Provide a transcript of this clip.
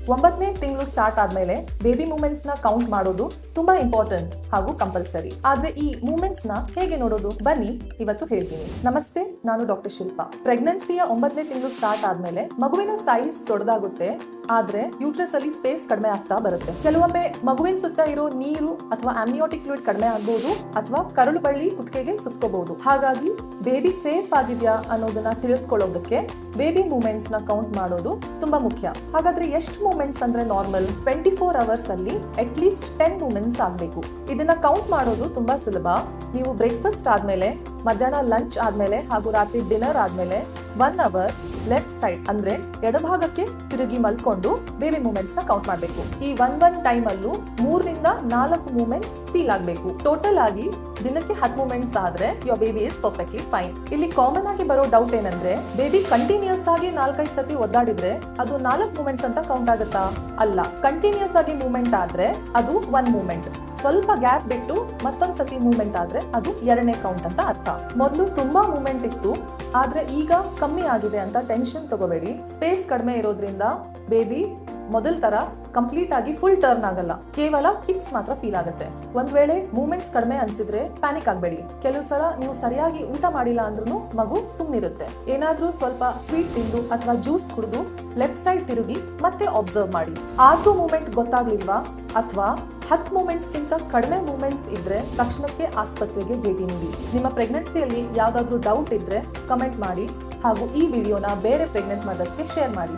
9ನೇ ತಿಂಗಳು ಸ್ಟಾರ್ಟ್ ಆದ್ಮೇಲೆ baby moments ನ ಕೌಂಟ್ ಮಾಡೋದು ತುಂಬಾ ಇಂಪಾರ್ಟೆಂಟ್ ಹಾಗೂ ಕಂಪಲ್ಸರಿ. ಆದ್ರೆ ಈ ಮೂಮೆಂಟ್ಸ್ ನ ಹೇಗೆ ನೋಡೋದು ಬನ್ನಿ ಇವತ್ತು ಹೇಳ್ತೀನಿ. ನಮಸ್ತೆ, ನಾನು ಡಾಕ್ಟರ್ ಶಿಲ್ಪಾ. ಪ್ರೆಗ್ನೆನ್ಸಿಯ 9ನೇ ತಿಂಗಳು ಸ್ಟಾರ್ಟ್ ಆದ್ಮೇಲೆ ಮಗುವಿನ ಸೈಜ್ ದೊಡ್ಡದಾಗುತ್ತೆ, ಆದ್ರೆ ಯೂಟ್ರಸ್ ಅಲ್ಲಿ ಸ್ಪೇಸ್ ಕಡಿಮೆ ಆಗ್ತಾ ಬರುತ್ತೆ. ಕೆಲವೊಮ್ಮೆ ಮಗುವಿನ ಸುತ್ತ ಇರೋ ನೀರು ಅಥವಾ ಆಮ್ನಿಯೋಟಿಕ್ ಫ್ಲೂಯಿಡ್ ಕಡಿಮೆ ಆಗ್ಬಹುದು ಅಥವಾ ಕರಳು ಬಳ್ಳಿ ಕುತ್ತಿಗೆಗೆ ಸುತ್ತಕೋಬಹುದು. ಹಾಗಾಗಿ ಬೇಬಿ ಸೇಫ್ ಆಗಿದ್ಯಾ ಅನ್ನೋದನ್ನ ತಿಳಿದುಕೊಳ್ಳೋದಕ್ಕೆ ಬೇಬಿ ಮೂಮೆಂಟ್ಸ್ ನ ಕೌಂಟ್ ಮಾಡೋದು ತುಂಬಾ ಮುಖ್ಯ. ಹಾಗಾದ್ರೆ ಎಷ್ಟು ಮೂಮೆಂಟ್ಸ್ ಅಂದ್ರೆ ನಾರ್ಮಲ್? 24 ಅವರ್ಸ್ ಅಲ್ಲಿ ಅಟ್ ಲೀಸ್ಟ್ 10 ಮೂಮೆಂಟ್ಸ್ ಆಗ್ಬೇಕು. ಇದನ್ನ ಕೌಂಟ್ ಮಾಡೋದು ತುಂಬಾ ಸುಲಭ. ನೀವು ಬ್ರೇಕ್ಫಾಸ್ಟ್ ಆದ್ಮೇಲೆ, ಮಧ್ಯಾಹ್ನ ಲಂಚ್ ಆದ್ಮೇಲೆ ಹಾಗೂ ರಾತ್ರಿ ಡಿನ್ನರ್ ಆದ್ಮೇಲೆ 1 ಅವರ್ ಲೆಫ್ಟ್ ಸೈಡ್ ಅಂದ್ರೆ ಎಡಭಾಗಕ್ಕೆ ತಿರುಗಿ ಮಲ್ಕೊಂಡು ಬೇಬಿ ಮೂಮೆಂಟ್ಸ್ ನ ಕೌಂಟ್ ಮಾಡಬೇಕು. ಈ 1 ಟೈಮ್ ಅಲ್ಲೂ 3 ರಿಂದ 4 ಮೂಮೆಂಟ್ಸ್ ಫೀಲ್ ಆಗಬೇಕು. ಟೋಟಲ್ ಆಗಿ ದಿನಕ್ಕೆ 10 ಮೂಮೆಂಟ್ಸ್ ಆದ್ರೆ your baby is perfectly fine. ಇಲ್ಲಿ ಕಾಮನ್ ಆಗಿ ಬರೋ ಡೌಟ್ ಏನಂದ್ರೆ, ಬೇಬಿ ಕಂಟಿನ್ಯೂಸ್ ಆಗಿ 4-5 ಸತಿ ಒದ್ದಾಡಿದ್ರೆ ಅದು 4 ಮೂಮೆಂಟ್ಸ್ ಅಂತ ಕೌಂಟ್ ಆಗುತ್ತಾ? ಅಲ್ಲ, ಕಂಟಿನ್ಯೂಸ್ ಆಗಿ ಮೂಮೆಂಟ್ ಆದ್ರೆ ಅದು 1 ಮೂಮೆಂಟ್. ಸ್ವಲ್ಪ ಗ್ಯಾಪ್ ಬಿಟ್ಟು ಮತ್ತೊಂದ್ ಸತಿ ಮೂವ್ಮೆಂಟ್ ಆದ್ರೆ ಅದು 2ನೇ ಕೌಂಟ್ ಅಂತ ಅರ್ಥ. ಮೊದಲು ತುಂಬಾ ಮೂವ್ಮೆಂಟ್ ಇತ್ತು, ಆದ್ರೆ ಈಗ ಕಮ್ಮಿ ಆಗಿದೆ ಅಂತ ಟೆನ್ಷನ್ ತಗೋಬೇಡಿ. ಸ್ಪೇಸ್ ಕಡಿಮೆ ಇರೋದ್ರಿಂದ ಬೇಬಿ ಮೊದಲ ತರ ಕಂಪ್ಲೀಟ್ ಆಗಿ ಫುಲ್ ಟರ್ನ್ ಆಗಲ್ಲ, ಕೇವಲ ಕಿಕ್ಸ್ ಮಾತ್ರ ಫೀಲ್ ಆಗುತ್ತೆ. ಒಂದ್ ವೇಳೆ ಮೂವ್ಮೆಂಟ್ಸ್ ಕಡಿಮೆ ಅನ್ಸಿದ್ರೆ ಪ್ಯಾನಿಕ್ ಆಗ್ಬೇಡಿ. ಕೆಲವು ಸಲ ನೀವು ಸರಿಯಾಗಿ ಊಟ ಮಾಡಿಲ್ಲ ಅಂದ್ರೂ ಮಗು ಸುಮ್ನಿರುತ್ತೆ. ಏನಾದ್ರೂ ಸ್ವಲ್ಪ ಸ್ವೀಟ್ ತಿಂದು ಅಥವಾ ಜ್ಯೂಸ್ ಕುಡಿದು ಲೆಫ್ಟ್ ಸೈಡ್ ತಿರುಗಿ ಮತ್ತೆ ಅಬ್ಸರ್ವ್ ಮಾಡಿ. ಆದ್ರೂ ಮೂವ್ಮೆಂಟ್ ಗೊತ್ತಾಗ್ಲಿಲ್ವಾ ಅಥವಾ 10 ಮೂಮೆಂಟ್ಸ್ ಗಿಂತ ಕಡಿಮೆ ಮೂಮೆಂಟ್ಸ್ ಇದ್ರೆ ತಕ್ಷಣಕ್ಕೆ ಆಸ್ಪತ್ರೆಗೆ ಭೇಟಿ ನೀಡಿ. ನಿಮ್ಮ ಪ್ರೆಗ್ನೆನ್ಸಿಯಲ್ಲಿ ಯಾವ್ದಾದ್ರು ಡೌಟ್ ಇದ್ರೆ ಕಮೆಂಟ್ ಮಾಡಿ ಹಾಗೂ ಈ ವಿಡಿಯೋನ ಬೇರೆ ಪ್ರೆಗ್ನೆಂಟ್ ಮದರ್ಸ್ಗೆ ಶೇರ್ ಮಾಡಿ.